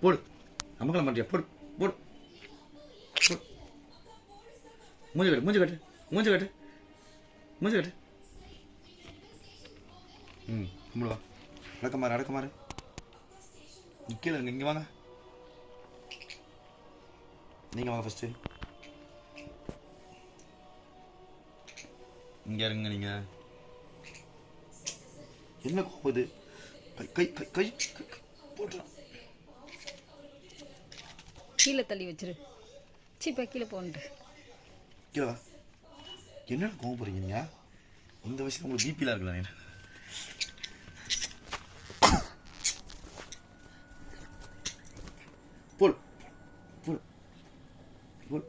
போடு. நமக்கெல்லாம் மாட்டியா? போடு போடு போடு. மூஞ்சி கட்டு, மூஞ்சி கட்டு, மூஞ்சி கட்டு, மூஞ்சி கட்டு. கும்பிடுவா. அடக்கமாறு, அடக்கமாறு. கீழே இருங்க, இங்கே வாங்க. நீங்கள் வாங்க ஃபஸ்ட்டு. இங்கே இருங்க. நீங்கள் என்ன கோபது? கை கை கை கை போட்டுறான். கீழே தள்ளி வச்சிரு. சீப்பா கீழே போன்ட்டு கீழே வா. என்னென்ன கோவம் போகிறீங்க நீங்கள்? இந்த வயசுல உங்களுக்கு பிபிலாம் இருக்கலாம். என்ன போல் போல் போல்.